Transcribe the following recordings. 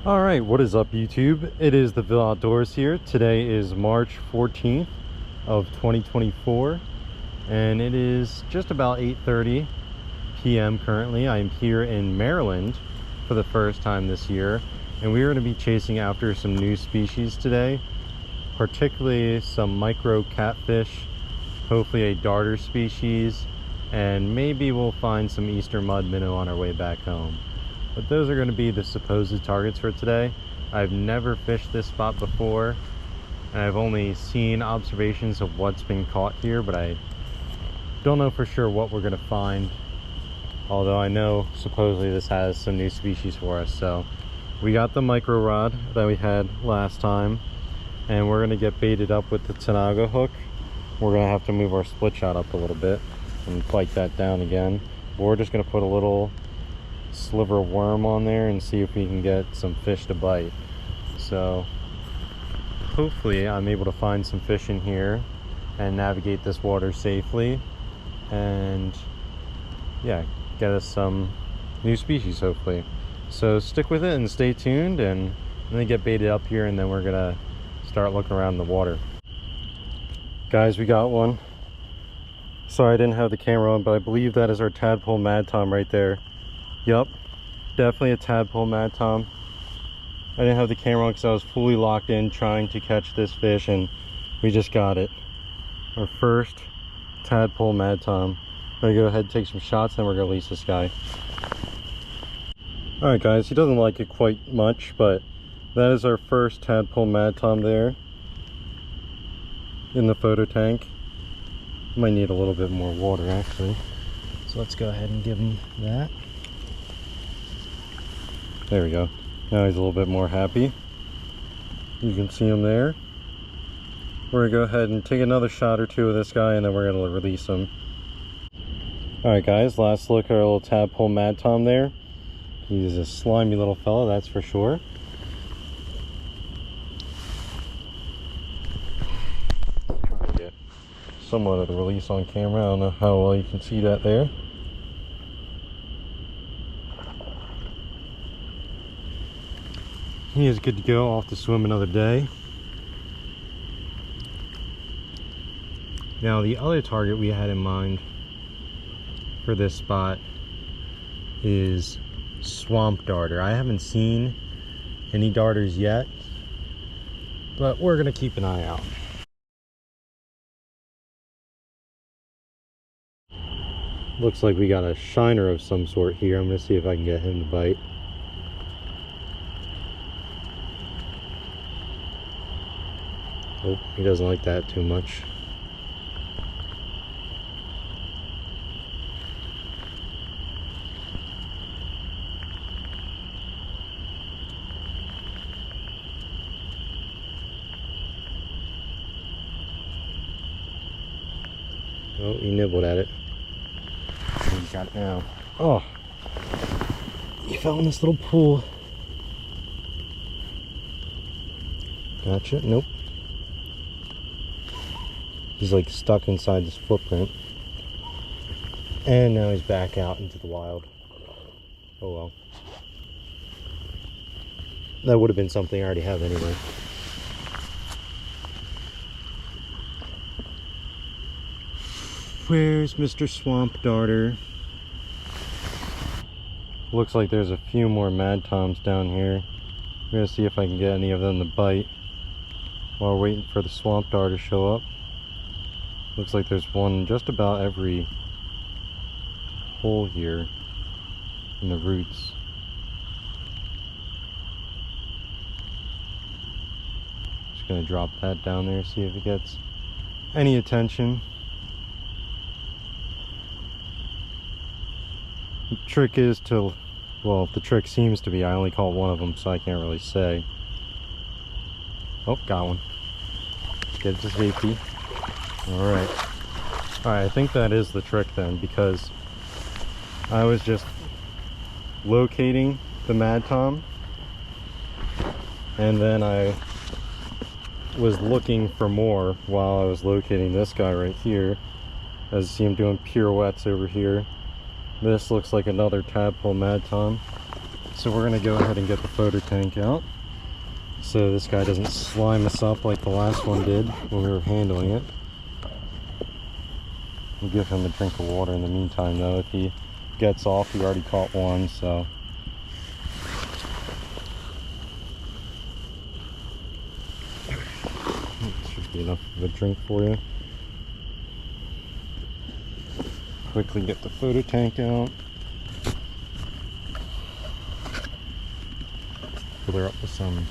All right, what is up YouTube? It is the Ville Outdoors here. Today is March 14th of 2024 and it is just about 8:30 p.m. currently. I'm here in Maryland for the first time this year, and we're going to be chasing after some new species today, particularly some micro catfish, hopefully a darter species, and maybe we'll find some Eastern Mudminnow on our way back home. But those are going to be the supposed targets for today. I've never fished this spot before, and I've only seen observations of what's been caught here, but I don't know for sure what we're going to find. Although I know supposedly this has some new species for us. So we got the micro rod that we had last time, and we're going to get baited up with the Tanago hook. We're going to have to move our split shot up a little bit and fight that down again. But we're just going to put a little sliver worm on there and see if we can get some fish to bite. So hopefully I'm able to find some fish in here and navigate this water safely, and yeah, get us some new species hopefully. So stick with it and stay tuned, and then get baited up here, and then we're gonna start looking around the water. Guys, we got one. Sorry I didn't have the camera on, but I believe that is our Tadpole Madtom right there. Yep, definitely a Tadpole Madtom. I didn't have the camera on because I was fully locked in trying to catch this fish, and we just got it. Our first Tadpole Madtom. I'm gonna go ahead and take some shots, then we're gonna release this guy. Alright guys, he doesn't like it quite much, but that is our first Tadpole Madtom there in the photo tank. Might need a little bit more water actually. So let's go ahead and give him that. There we go. Now he's a little bit more happy. You can see him there. We're gonna go ahead and take another shot or two of this guy, and then we're gonna release him. Alright guys, last look at our little Tadpole Madtom there. He's a slimy little fella, that's for sure. Try to get somewhat of the release on camera. I don't know how well you can see that there. He is good to go, off to swim another day. Now the other target we had in mind for this spot is swamp darter. I haven't seen any darters yet, but we're gonna keep an eye out. Looks like we got a shiner of some sort here. I'm gonna see if I can get him to bite. Oh, he doesn't like that too much. Oh, he nibbled at it. He's got it now. Oh, he fell in this little pool. Gotcha. Nope. He's like stuck inside this footprint. And now he's back out into the wild. Oh well. That would have been something I already have anyway. Where's Mr. Swamp Darter? Looks like there's a few more Madtoms down here. I'm gonna see if I can get any of them to bite while we're waiting for the Swamp Darter to show up. Looks like there's one just about every hole here in the roots. Just gonna drop that down there, see if it gets any attention. The trick is to, well, the trick seems to be, I only caught one of them, so I can't really say. Oh, got one. Get it to safety. Alright. Alright, I think that is the trick then, because I was just locating the Madtom, and then I was looking for more while I was locating this guy right here. As you see him doing pirouettes over here. This looks like another Tadpole Madtom. So we're gonna go ahead and get the photo tank out so this guy doesn't slime us up like the last one did when we were handling it. We'll give him a drink of water in the meantime though. If he gets off, he already caught one, so. Should be enough of a drink for you. Quickly get the photo tank out. Fill her up with some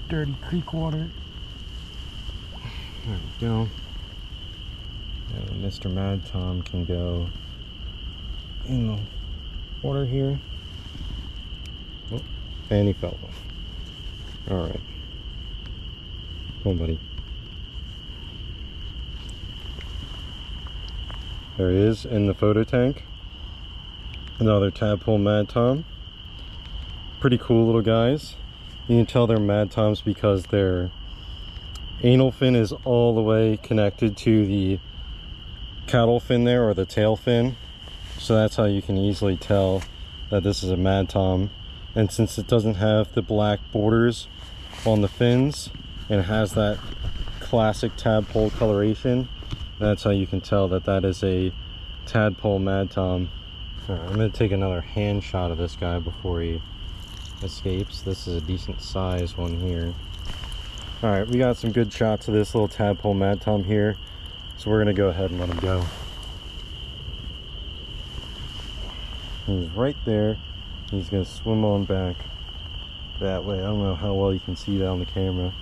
dirty creek water. There we go. And Mr. Madtom can go in the water here. Oh, and he fell off. Alright. Come on, buddy. There he is in the photo tank. Another Tadpole Madtom. Pretty cool little guys. You can tell they're Madtoms because their anal fin is all the way connected to the caudal fin there, or the tail fin. So that's how you can easily tell that this is a Madtom. And since it doesn't have the black borders on the fins and it has that classic tadpole coloration, that's how you can tell that that is a Tadpole Madtom. All right, I'm going to take another hand shot of this guy before he escapes. This is a decent size one here. All right, we got some good shots of this little Tadpole Madtom here, so we're going to go ahead and let him go. He's right there. He's going to swim on back that way. I don't know how well you can see that on the camera.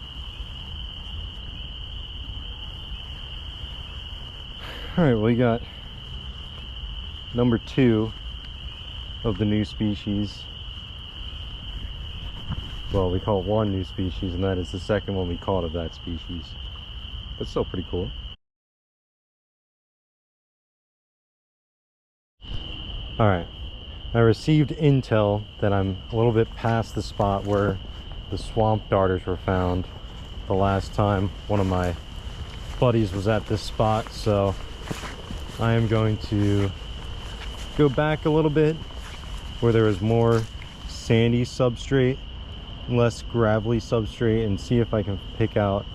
All right, we got number 2 of the new species. Well, we call it one new species, and that is the second one we caught of that species. But still pretty cool. All right, I received intel that I'm a little bit past the spot where the swamp darters were found the last time one of my buddies was at this spot, so I am going to go back a little bit where there was more sandy substrate, less gravelly substrate, and see if I can pick out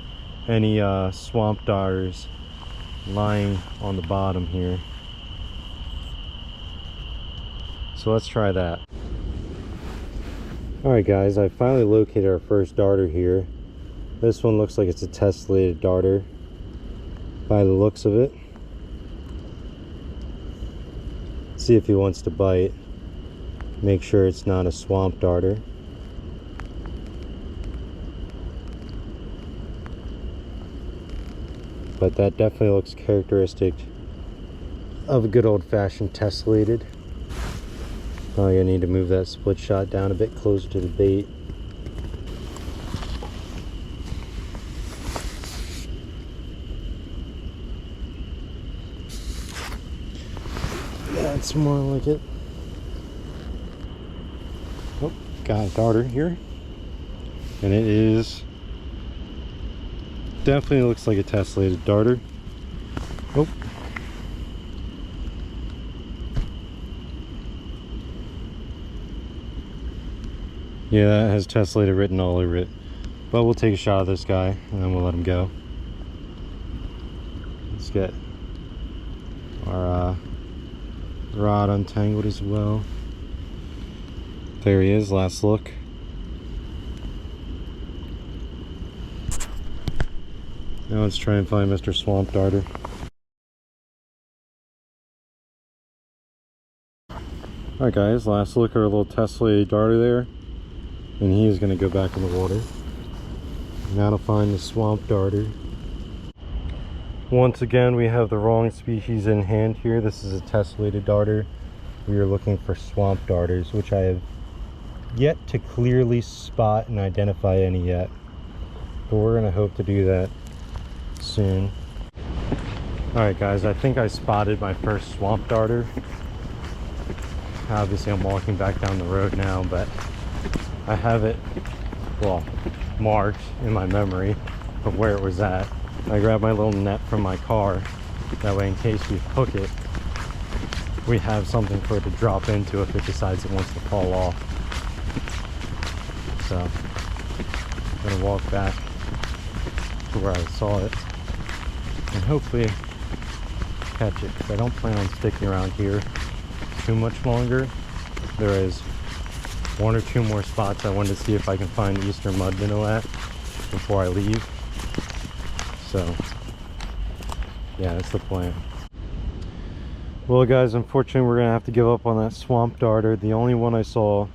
any swamp darters lying on the bottom here. So let's try that. Alright guys, I finally located our first darter here. This one looks like it's a tessellated darter by the looks of it. See if he wants to bite. Make sure it's not a swamp darter. But that definitely looks characteristic of a good old-fashioned tessellated. Probably gonna need to move that split shot down a bit closer to the bait. That's more like it. Oh, got a darter here. And it is definitely looks like a tessellated darter. Oh. Yeah, that has tessellated written all over it. But we'll take a shot of this guy and then we'll let him go. Let's get our rod untangled as well. There he is, last look. Now let's try and find Mr. Swamp Darter. Alright guys, last look at our little tessellated darter there. And he is going to go back in the water. Now to find the swamp darter. Once again, we have the wrong species in hand here. This is a tessellated darter. We are looking for swamp darters, which I have yet to clearly spot and identify any yet. But we're going to hope to do that soon. Alright guys, I think I spotted my first swamp darter. Obviously I'm walking back down the road now, but I have it, well, marked in my memory of where it was at. I grabbed my little net from my car, that way in case we hook it, we have something for it to drop into if it decides it wants to fall off. So I'm gonna walk back to where I saw it and hopefully catch it, because I don't plan on sticking around here too much longer. There is one or two more spots I wanted to see if I can find Eastern Mudminnow at before I leave. So yeah, that's the plan. Well guys, unfortunately we're gonna have to give up on that swamp darter. The only one I saw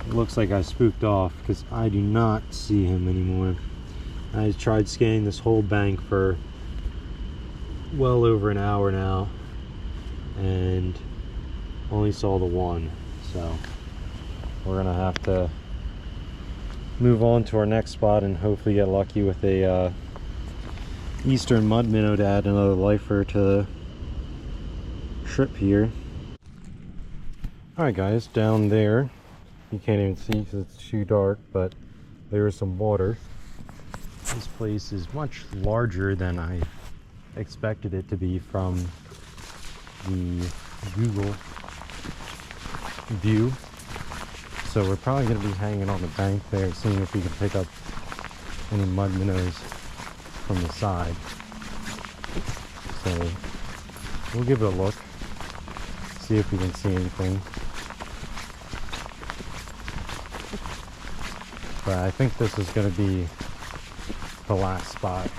looks like I spooked off, because I do not see him anymore. I tried scanning this whole bank for well over an hour now and only saw the one. So we're gonna have to move on to our next spot and hopefully get lucky with a Eastern Mudminnow to add another lifer to the trip here. Alright guys, down there, you can't even see because it's too dark, but there is some water. This place is much larger than I expected it to be from the Google view. So we're probably going to be hanging on the bank there, seeing if we can pick up any mudminnows from the side. So we'll give it a look, see if we can see anything. But I think this is going to be the last spot.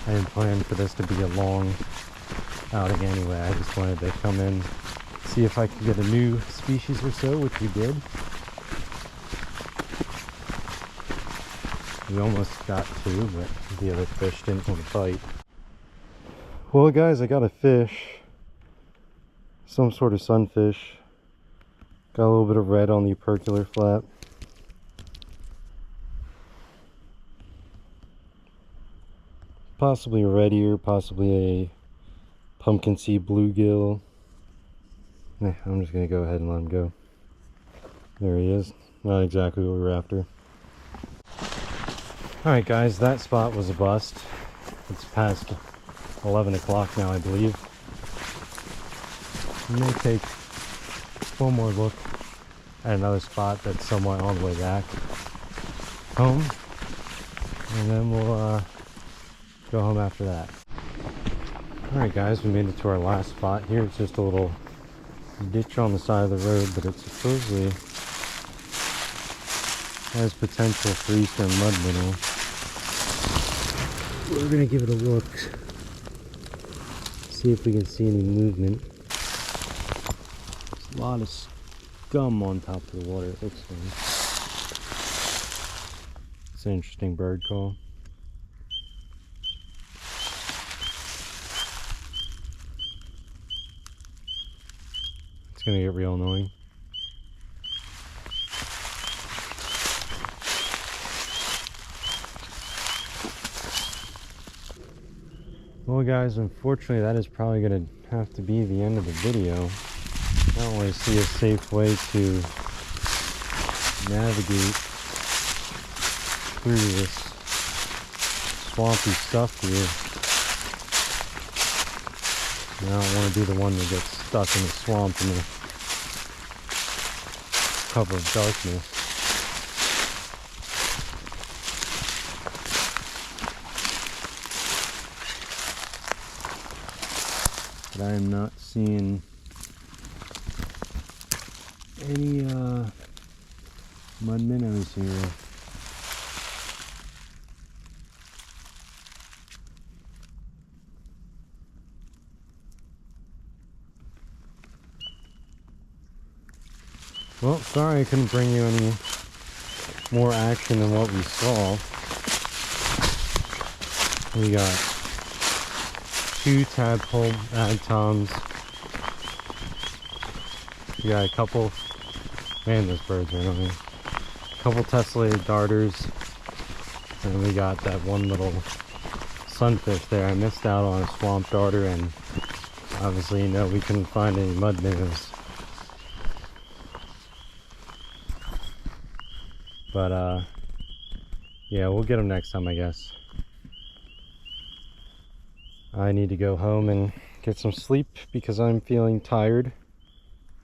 I didn't plan for this to be a long outing anyway. I just wanted to come in, see if I could get a new species or so, which we did. We almost got two, but the other fish didn't want to fight. Well guys, I got a fish. Some sort of sunfish. Got a little bit of red on the opercular flap. Possibly a red ear, possibly a pumpkin seed bluegill. I'm just gonna go ahead and let him go. There he is. Not exactly what we were after. Alright guys, that spot was a bust. It's past 11 o'clock now, I believe. I'm gonna take one more look at another spot that's somewhat on the way back home, and then we'll go home after that. Alright guys, we made it to our last spot here. It's just a little ditch on the side of the road, but it supposedly has potential for Eastern Mudminnow. We're gonna give it a look, see if we can see any movement. There's a lot of scum on top of the water, it looks like. It's an interesting bird call. It's gonna get real annoying. Well guys, unfortunately that is probably going to have to be the end of the video. I don't really see a safe way to navigate through this swampy stuff here. And I don't want to be the one that gets stuck in the swamp in the cover of darkness. But I am not seeing any mudminnows here. Well, sorry I couldn't bring you any more action than what we saw. We got 2 Tadpole Madtoms. We got a couple, man, those birds are annoying. A couple tessellated darters, and we got that one little sunfish there. I missed out on a swamp darter, and obviously, you know, we couldn't find any mudminnows. But yeah, we'll get them next time, I guess. I need to go home and get some sleep because I'm feeling tired.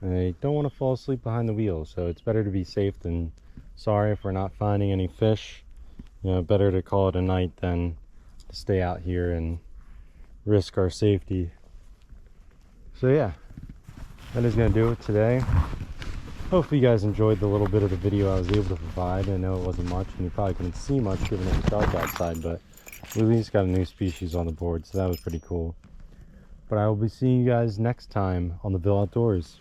I don't want to fall asleep behind the wheel, so it's better to be safe than sorry if we're not finding any fish. You know, better to call it a night than to stay out here and risk our safety. So yeah, that is going to do it today. Hopefully you guys enjoyed the little bit of the video I was able to provide. I know it wasn't much, and you probably couldn't see much given it was dark outside, but we at least got a new species on the board, so that was pretty cool. But I will be seeing you guys next time on the Ville Outdoors.